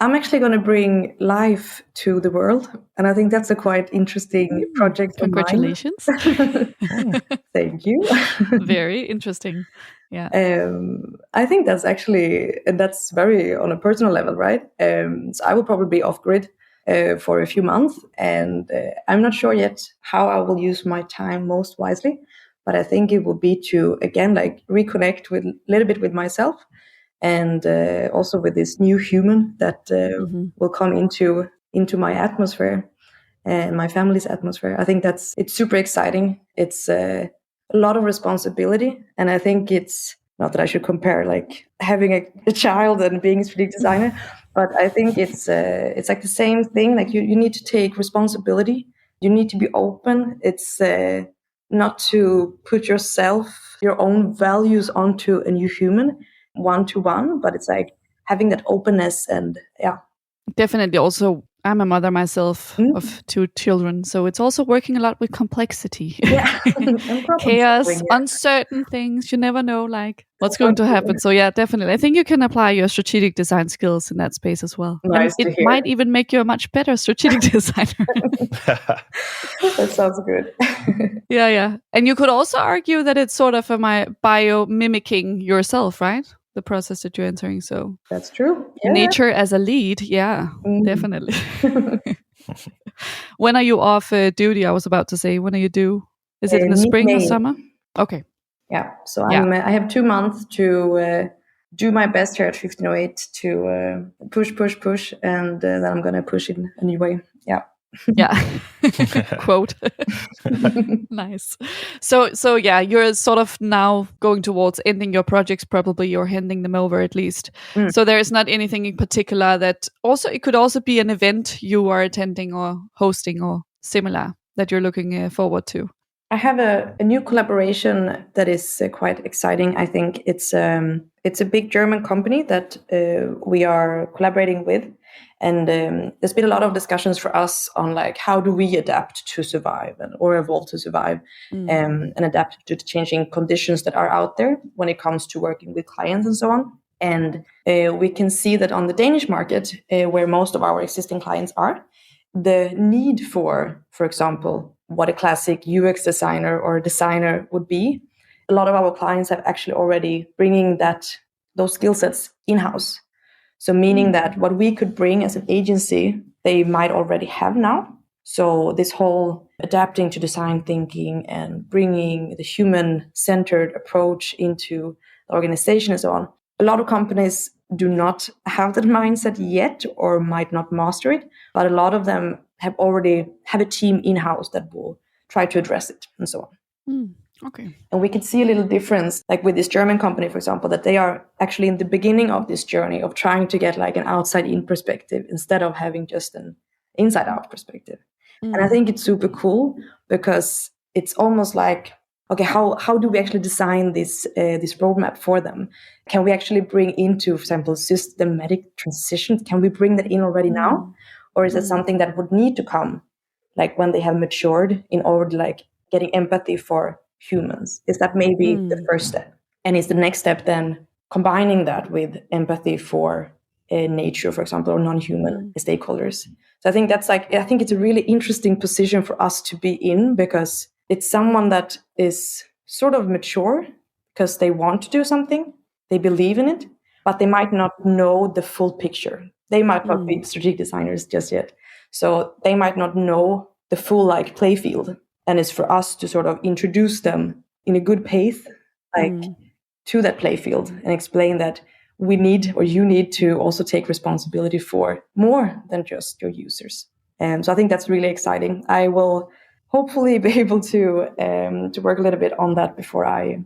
I'm actually going to bring life to the world, and I think that's a quite interesting project. Congratulations. Thank you. Very interesting. Yeah. I think that's very on a personal level, right? So I will probably be off grid for a few months, and I'm not sure yet how I will use my time most wisely, but I think it will be to, again, reconnect with a little bit with myself, and also with this new human that will come into my atmosphere and my family's atmosphere. I think it's super exciting. It's a lot of responsibility, and I think it's not that I should compare having a child and being a strategic designer, but I think it's the same thing. You need to take responsibility. You need to be open. It's not to put your own values onto a new human one-to-one, but it's having that openness. And definitely. Also, I'm a mother myself of 2 children, so it's also working a lot with complexity. Chaos, uncertain things. You never know what's going to happen. So yeah, definitely. I think you can apply your strategic design skills in that space as well. Nice and it might even make you a much better strategic designer. That sounds good. Yeah. And you could also argue that it's sort of biomimicking yourself, right? The process that you're entering. So that's true. Nature as a lead. Yeah, definitely. When are you off duty? I was about to say, when are you due? Is it in the spring or summer? Okay. Yeah. So I have 2 months to do my best here at 1508 to push, and then I'm going to push in a new way. Yeah. Yeah. Quote. Nice. So yeah, you're sort of now going towards ending your projects, probably, or handing them over at least. So there is not anything in particular that also, it could also be an event you are attending or hosting or similar that you're looking forward to. I have a new collaboration that is quite exciting. I think it's a big German company that we are collaborating with, and there's been a lot of discussions for us on like how do we adapt to survive or evolve to survive, and adapt to the changing conditions that are out there when it comes to working with clients and so on. And we can see that on the Danish market, where most of our existing clients are, the need for example, what a classic UX designer or designer would be, a lot of our clients have actually already bringing those skill sets in-house. So meaning that what we could bring as an agency, they might already have now. So this whole adapting to design thinking and bringing the human-centered approach into the organization and so on, a lot of companies do not have that mindset yet or might not master it, but a lot of them already have a team in-house that will try to address it and so on. Okay. And we can see a little difference, like with this German company, for example, that they are actually in the beginning of this journey of trying to get like an outside-in perspective instead of having just an inside-out perspective. And I think it's super cool because it's almost like, okay, how do we actually design this roadmap for them? Can we actually bring into, for example, systematic transitions? Can we bring that in already now? Or is it something that would need to come, like when they have matured, in order to like getting empathy for humans? Is that maybe the first step? And is the next step then combining that with empathy for nature, for example, or non-human stakeholders? So I think I think it's a really interesting position for us to be in, because it's someone that is sort of mature because they want to do something, they believe in it, but they might not know the full picture. They might not be strategic designers just yet. So they might not know the full like play field. And it's for us to sort of introduce them in a good pace, like to that play field, and explain that we need, or you need, to also take responsibility for more than just your users. And so I think that's really exciting. I will hopefully be able to work a little bit on that before I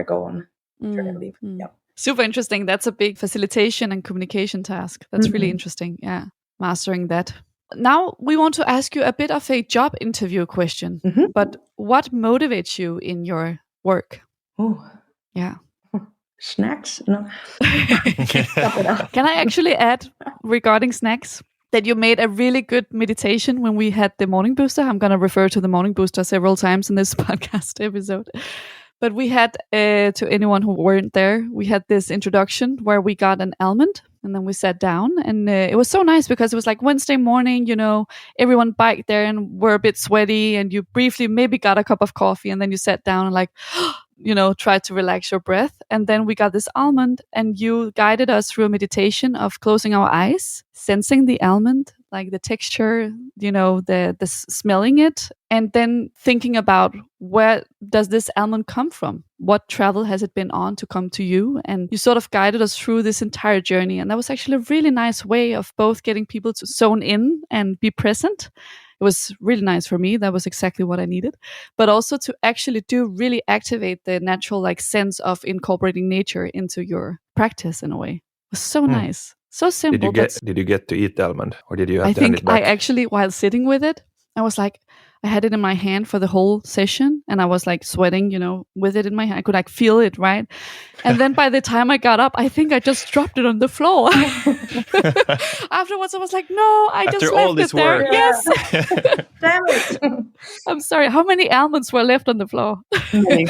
go on maternity leave. Yeah. Super interesting. That's a big facilitation and communication task. That's really interesting. Yeah, mastering that. Now we want to ask you a bit of a job interview question. But what motivates you in your work? Oh, yeah. Snacks? No. Can I actually add regarding snacks that you made a really good meditation when we had the morning booster? I'm going to refer to the morning booster several times in this podcast episode. But we had, to anyone who weren't there, we had this introduction where we got an almond and then we sat down, and it was so nice because it was like Wednesday morning, everyone biked there and were a bit sweaty, and you briefly maybe got a cup of coffee, and then you sat down and like, try to relax your breath. And then we got this almond, and you guided us through a meditation of closing our eyes, sensing the almond, like the texture, the smelling it, and then thinking about, where does this almond come from? What travel has it been on to come to you? And you sort of guided us through this entire journey. And that was actually a really nice way of both getting people to zone in and be present. It was really nice for me. That was exactly what I needed. But also to actually really activate the natural sense of incorporating nature into your practice in a way. It was so nice. So simple. Did you get to eat the almond, or did you have to hand it think back? I actually, while sitting with it, I was like, I had it in my hand for the whole session, and I was like sweating, with it in my hand. I could feel it, right? And then by the time I got up, I think I just dropped it on the floor. Afterwards, I was like, no, After just all left this it there. work. Yes. Damn it. I'm sorry. How many almonds were left on the floor? Many.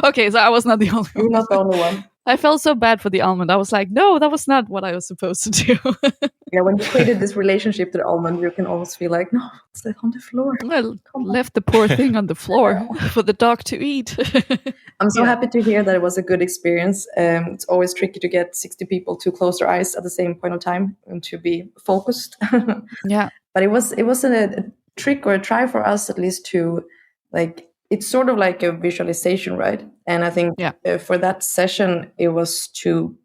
Okay, so I was not the only one. You're not the only one. I felt so bad for the almond. I was like, no, that was not what I was supposed to do. Yeah, when you created this relationship to the almond, you can almost feel like, no, it's like on the floor. I left the poor thing on the floor for the dog to eat. I'm so happy to hear that it was a good experience. It's always tricky to get 60 people to close their eyes at the same point of time and to be focused. Yeah. But it was a trick, or a try for us at least, to it's sort of like a visualization, right? And I think for that session, it was to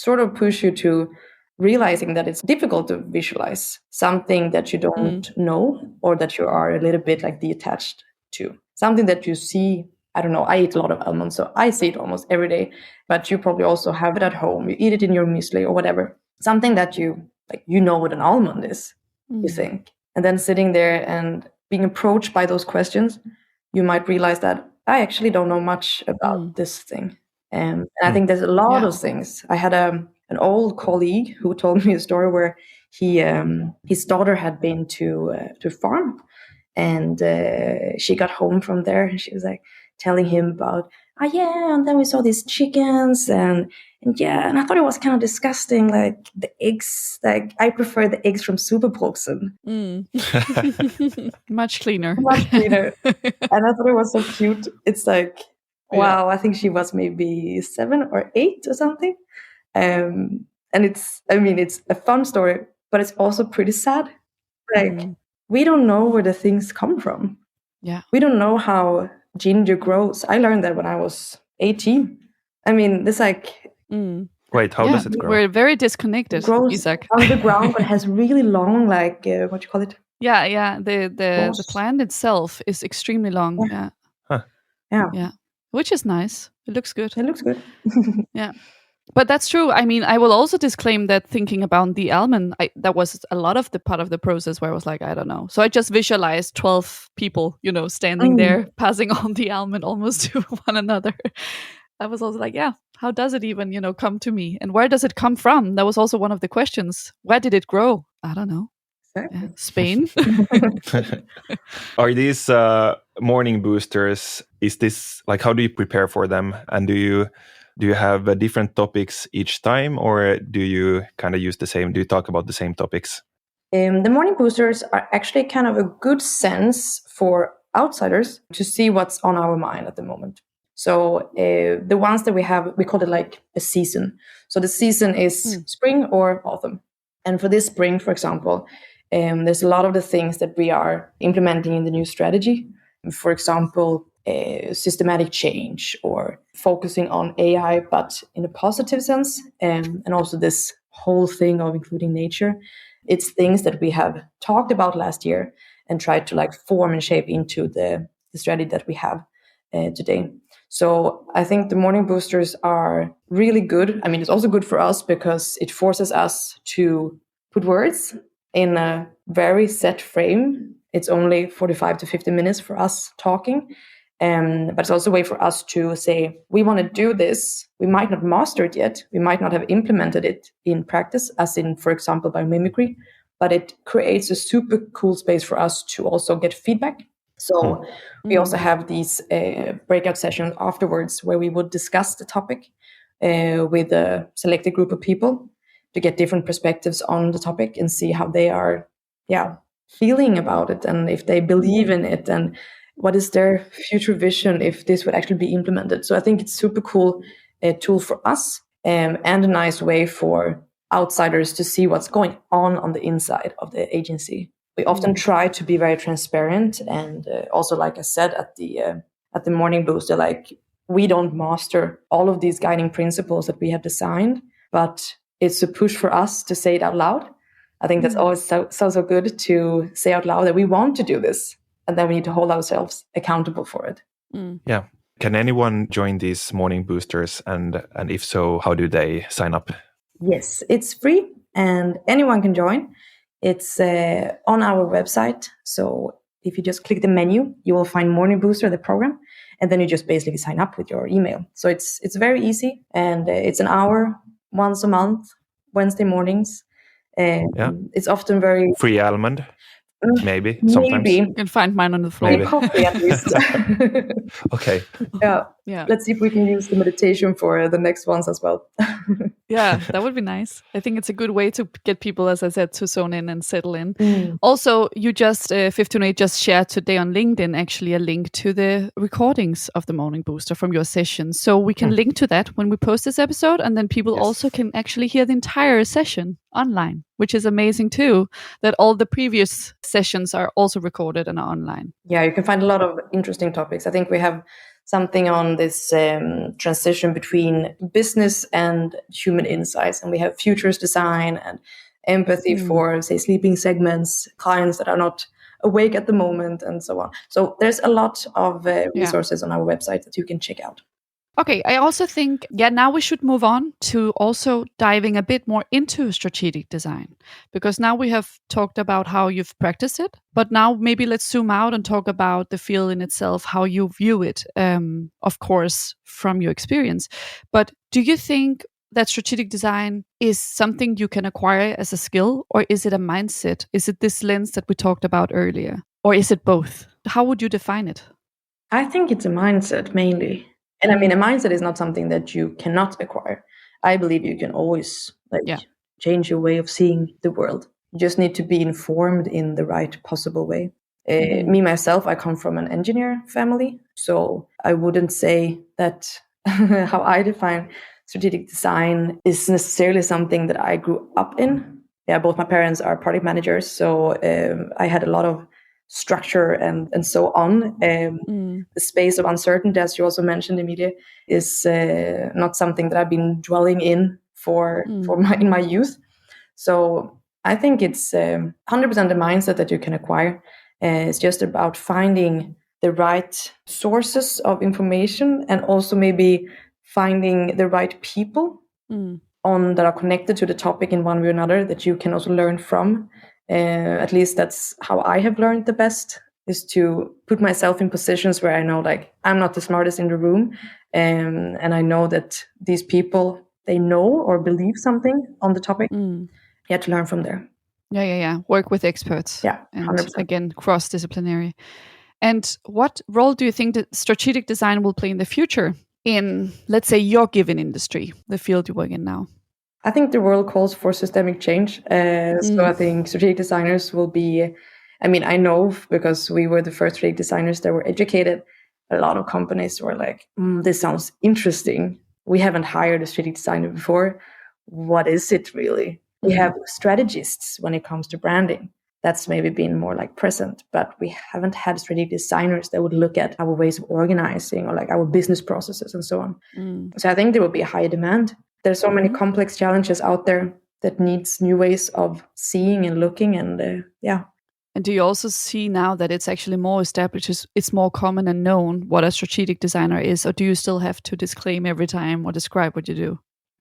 sort of push you to realizing that it's difficult to visualize something that you don't know, or that you are a little bit like detached to. Something that you see, I don't know, I eat a lot of almonds, so I see it almost every day, but you probably also have it at home. You eat it in your muesli or whatever. Something that you know what an almond is, you think. And then sitting there and being approached by those questions, you might realize that I actually don't know much about this thing. And I think there's a lot of things. I had an old colleague who told me a story where his daughter had been to farm, and she got home from there, and she was like telling him about, and then we saw these chickens, and I thought it was kind of disgusting, like the eggs. Like I prefer the eggs from Superboxen. Much cleaner. Much cleaner. And I thought it was so cute. It's like, wow, I think she was maybe 7 or 8 or something. And it's a fun story, but it's also pretty sad. Like we don't know where the things come from. Yeah. We don't know how ginger grows. I learned that when I was 18. I mean, it's like... Wait, how does it grow? We're very disconnected, it grows Isak. on the ground, but it has really long, like, what do you call it? Yeah. The plant itself is extremely long. Yeah. Huh. Yeah. Which is nice. It looks good. It looks good. Yeah. But that's true. I mean, I will also disclaim that thinking about the almond, that was a lot of the part of the process where I was like, I don't know. So I just visualized 12 people, standing there, passing on the almond almost to one another. I was also like, how does it even, come to me? And where does it come from? That was also one of the questions. Where did it grow? I don't know. Yeah. Spain. Are these morning boosters, is this like, how do you prepare for them? And do you have different topics each time, or do you kind of use the same? Do you talk about the same topics? The morning boosters are actually kind of a good sense for outsiders to see what's on our mind at the moment. So the ones that we have, we call it like a season. So the season is spring or autumn. And for this spring, for example, there's a lot of the things that we are implementing in the new strategy. For example, systematic change, or focusing on AI, but in a positive sense, and also this whole thing of including nature. It's things that we have talked about last year and tried to like form and shape into the strategy that we have today. So I think the morning boosters are really good. I mean, it's also good for us because it forces us to put words in a very set frame. It's only 45 to 50 minutes for us talking. But it's also a way for us to say, we want to do this. We might not master it yet. We might not have implemented it in practice, as in, for example, biomimicry, but it creates a super cool space for us to also get feedback. So we also have these breakout sessions afterwards where we would discuss the topic with a selected group of people to get different perspectives on the topic and see how they are feeling about it, and if they believe in it, and what is their future vision if this would actually be implemented. So I think it's super cool tool for us, and a nice way for outsiders to see what's going on the inside of the agency. We often try to be very transparent, and also, like I said, at the morning booster, like we don't master all of these guiding principles that we have designed, but it's a push for us to say it out loud. I think that's always so good to say out loud that we want to do this, and then we need to hold ourselves accountable for it. Yeah. Can anyone join these morning boosters? And if so, how do they sign up? Yes, it's free and anyone can join. It's on our website. So if you just click the menu, you will find Morning Booster, the program, and then you just basically sign up with your email. So it's very easy, and it's an hour once a month, Wednesday mornings. It's often very... Free almond? Maybe, sometimes. You can find mine on the floor. Maybe coffee at least. Okay. Yeah. Let's see if we can use the meditation for the next ones as well. Yeah, that would be nice. I think it's a good way to get people, as I said, to zone in and settle in. Also, you just, 1508 just shared today on LinkedIn, actually a link to the recordings of the Morning Booster from your session. So we can link to that when we post this episode, and then people also can actually hear the entire session online, which is amazing too, that all the previous sessions are also recorded and are online. Yeah, you can find a lot of interesting topics. I think we have something on this transition between business and human insights. And we have futures design and empathy for, say, sleeping segments, clients that are not awake at the moment, and so on. So there's a lot of resources on our website that you can check out. Okay, I also think, now we should move on to also diving a bit more into strategic design, because now we have talked about how you've practiced it, but now maybe let's zoom out and talk about the field in itself, how you view it, of course, from your experience. But do you think that strategic design is something you can acquire as a skill, or is it a mindset? Is it this lens that we talked about earlier, or is it both? How would you define it? I think it's a mindset mainly. And I mean, a mindset is not something that you cannot acquire. I believe you can always change your way of seeing the world. You just need to be informed in the right possible way. Me, myself, I come from an engineer family. So I wouldn't say that how I define strategic design is necessarily something that I grew up in. Yeah, both my parents are project managers. So I had a lot of structure and so on. The space of uncertainty, as you also mentioned, Emilia, is not something that I've been dwelling in in my youth. So I think it's 100% the mindset that you can acquire. It's just about finding the right sources of information, and also maybe finding the right people that are connected to the topic in one way or another that you can also learn from. At least that's how I have learned the best, is to put myself in positions where I know, like, I'm not the smartest in the room, and I know that these people, they know or believe something on the topic. You have to learn from there. Yeah. Work with experts. Yeah, 100%. And again, cross-disciplinary. And what role do you think that strategic design will play in the future in, let's say, your given industry, the field you work in now? I think the world calls for systemic change. So I think strategic designers will be, I know, because we were the first strategic designers that were educated, a lot of companies were like, this sounds interesting. We haven't hired a strategic designer before. What is it really? We have strategists when it comes to branding. That's maybe been more like present, but we haven't had strategic designers that would look at our ways of organizing or like our business processes and so on. So I think there will be a higher demand. There's so many complex challenges out there that needs new ways of seeing and looking, and And do you also see now that it's actually more established, it's more common and known what a strategic designer is, or do you still have to disclaim every time or describe what you do?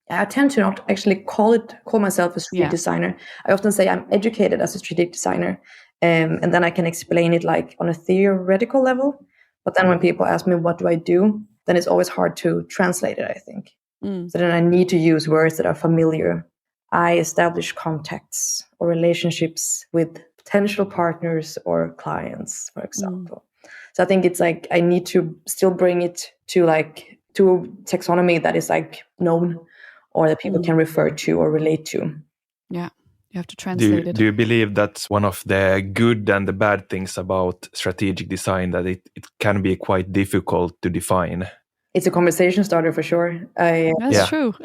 I tend to not actually call myself a strategic designer. I often say I'm educated as a strategic designer, and then I can explain it like on a theoretical level. But then when people ask me what do I do, then it's always hard to translate it, I think. So then I need to use words that are familiar. I establish contacts or relationships with potential partners or clients, for example. So I think it's like I need to still bring it to a taxonomy that is like known, or that people can refer to or relate to. Yeah, you have to translate it. Do you believe that's one of the good and the bad things about strategic design, that it can be quite difficult to define? It's a conversation starter for sure. That's true.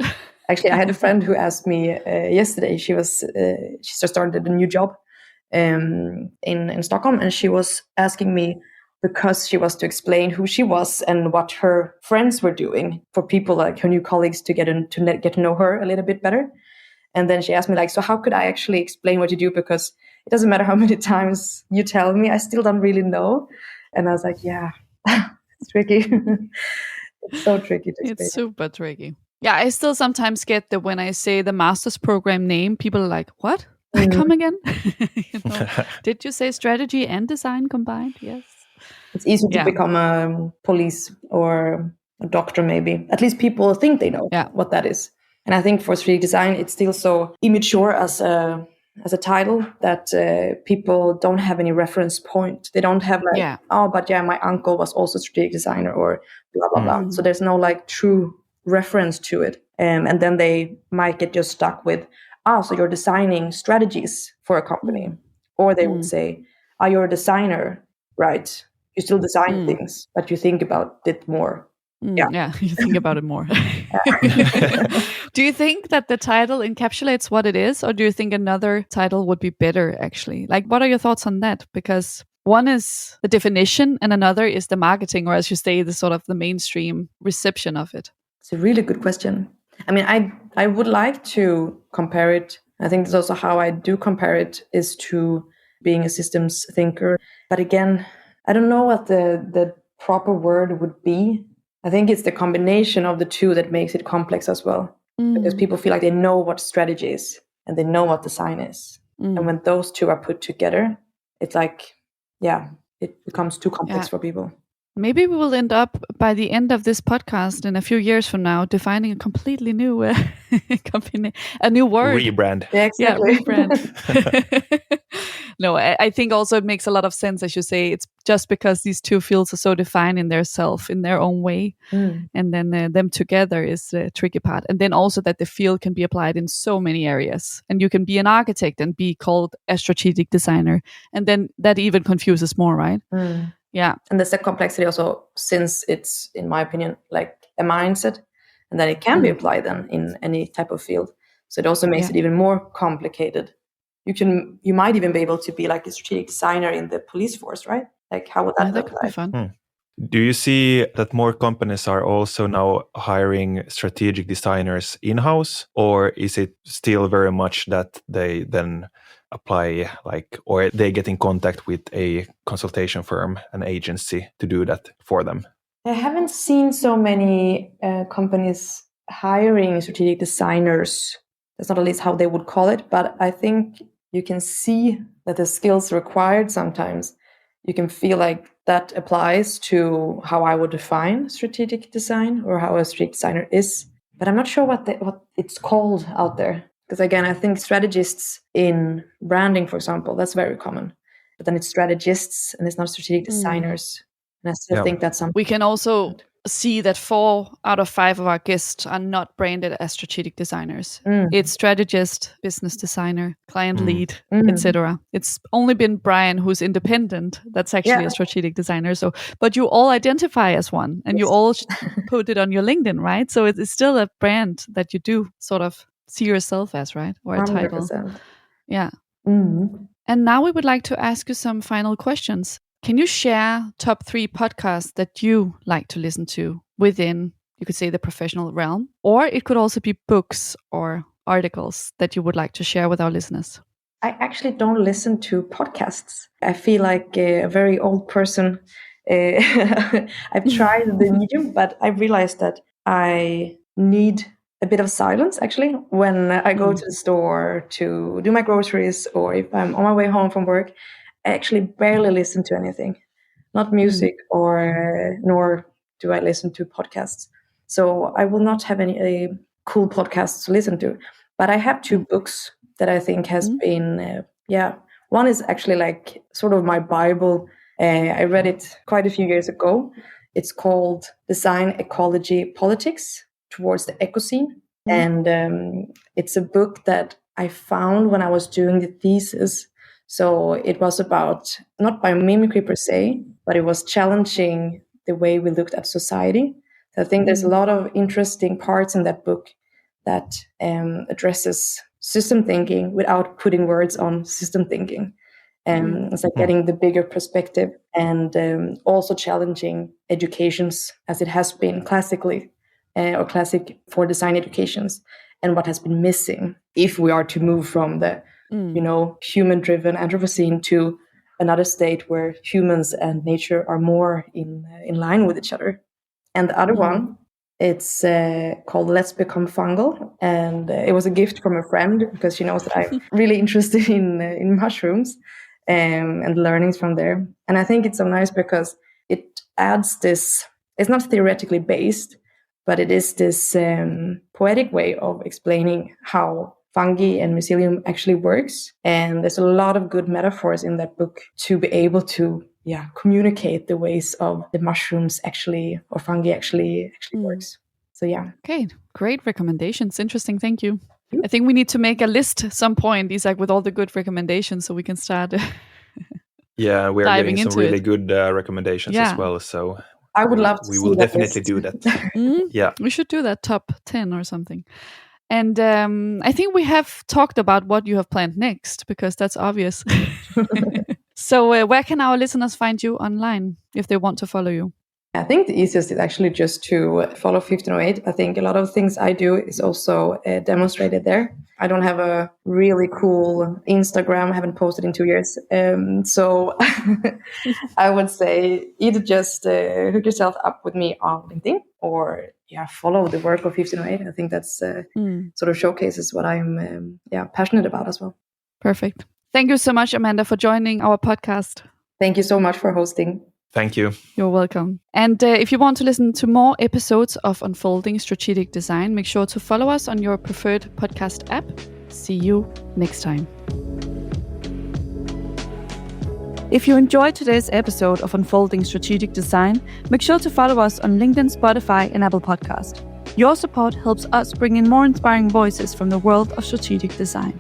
Actually, I had a friend who asked me yesterday. She just started a new job in Stockholm, and she was asking me, because she was to explain who she was and what her friends were doing, for people like her new colleagues to get to know her a little bit better. And then she asked me, like, so how could I actually explain what you do? Because it doesn't matter how many times you tell me, I still don't really know. And I was like, yeah, it's tricky. It's so tricky to explain. It's super tricky. Yeah, I still sometimes get that when I say the master's program name, people are like, what? Come again? Did you say strategy and design combined? Yes. It's easy to become a police or a doctor, maybe. At least people think they know what that is. And I think for strategic design, it's still so immature as a title that people don't have any reference point. They don't have like, my uncle was also a strategic designer, or blah, blah, blah. So there's no like true reference to it. And then they might get just stuck with, so you're designing strategies for a company. Or they would say, you're a designer, right? You still design things, but you think about it more. Yeah, you think about it more. Do you think that the title encapsulates what it is, or do you think another title would be better, actually? Like, what are your thoughts on that? Because One is the definition and another is the marketing, or as you say, the sort of the mainstream reception of it? It's a really good question. I mean, I would like to compare it. I think that's also how I do compare it, is to being a systems thinker. But again, I don't know what the proper word would be. I think it's the combination of the two that makes it complex as well. Because people feel like they know what strategy is and they know what design is. And when those two are put together, it's like, it becomes too complex for people. Maybe we will end up by the end of this podcast in a few years from now defining a completely new company, a new word. Rebrand. Yeah, exactly. Yeah, rebrand. No, I think also it makes a lot of sense, as you say. It's just because these two fields are so defined in their self, in their own way. And then them together is the tricky part. And then also that the field can be applied in so many areas. And you can be an architect and be called a strategic designer. And then that even confuses more, right? Yeah. And there's the complexity also, since it's, in my opinion, like a mindset, and then it can be applied then in any type of field. So it also makes it even more complicated. You might even be able to be like a strategic designer in the police force, right? Like, how would that look could like? be fun. Do you see that more companies are also now hiring strategic designers in-house, or is it still very much that they then apply, like, or they get in contact with a consultation firm, an agency, to do that for them? I haven't seen so many companies hiring strategic designers. That's not at least how they would call it, but I think you can see that the skills required sometimes, you can feel like that applies to how I would define strategic design or how a strategic designer is. But I'm not sure what it's called out there. Because again, I think strategists in branding, for example, that's very common. But then it's strategists and it's not strategic designers. And I still think that's something. We can also see that 4 out of 5 of our guests are not branded as strategic designers. It's strategist, business designer, client lead, etc. It's only been Brian, who's independent, that's actually a strategic designer. So, but you all identify as one, and you all put it on your LinkedIn, right? So it's still a brand that you do sort of see yourself as, right? Or a 100%. title. Yeah. And now we would like to ask you some final questions. Can you share top 3 podcasts that you like to listen to within, you could say, the professional realm? Or it could also be books or articles that you would like to share with our listeners. I actually don't listen to podcasts. I feel like a very old person. I've tried the medium, but I realized that I need a bit of silence, actually, when I go to the store to do my groceries, or if I'm on my way home from work. I actually barely listen to anything, not music nor do I listen to podcasts. So I will not have any cool podcasts to listen to. But I have 2 books that I think has been, one is actually like sort of my Bible. I read it quite a few years ago. It's called Design, Ecology, Politics Towards the Ecocene. And it's a book that I found when I was doing the thesis. So it was about, not biomimicry per se, but it was challenging the way we looked at society. So I think there's a lot of interesting parts in that book that addresses system thinking without putting words on system thinking. It's like getting the bigger perspective, and also challenging educations as it has been classically, or classic for design educations, and what has been missing if we are to move from the human-driven Anthropocene to another state where humans and nature are more in line with each other. And the other one, it's called Let's Become Fungal, and it was a gift from a friend because she knows that I'm really interested in mushrooms and learnings from there. And I think it's so nice because it adds this. It's not theoretically based, but it is this poetic way of explaining how fungi and mycelium actually works. And there's a lot of good metaphors in that book to be able to communicate the ways of the mushrooms actually, or fungi actually works. So Okay, great recommendations. Interesting, thank you. I think we need to make a list at some point, Isak, with all the good recommendations so we can start we're diving getting some into really it. good recommendations as well. So I would love to we see will that definitely list. do that. We should do that top 10 or something. And I think we have talked about what you have planned next, because that's obvious. So where can our listeners find you online if they want to follow you? I think the easiest is actually just to follow 1508. I think a lot of things I do is also demonstrated there. I don't have a really cool Instagram. I haven't posted in 2 years. So I would say either just hook yourself up with me on LinkedIn or follow the work of 1508. I think that's sort of showcases what I'm passionate about as well. Perfect. Thank you so much, Amanda, for joining our podcast. Thank you so much for hosting. Thank you. You're welcome. And if you want to listen to more episodes of Unfolding Strategic Design, make sure to follow us on your preferred podcast app. See you next time. If you enjoyed today's episode of Unfolding Strategic Design, make sure to follow us on LinkedIn, Spotify, and Apple Podcast. Your support helps us bring in more inspiring voices from the world of strategic design.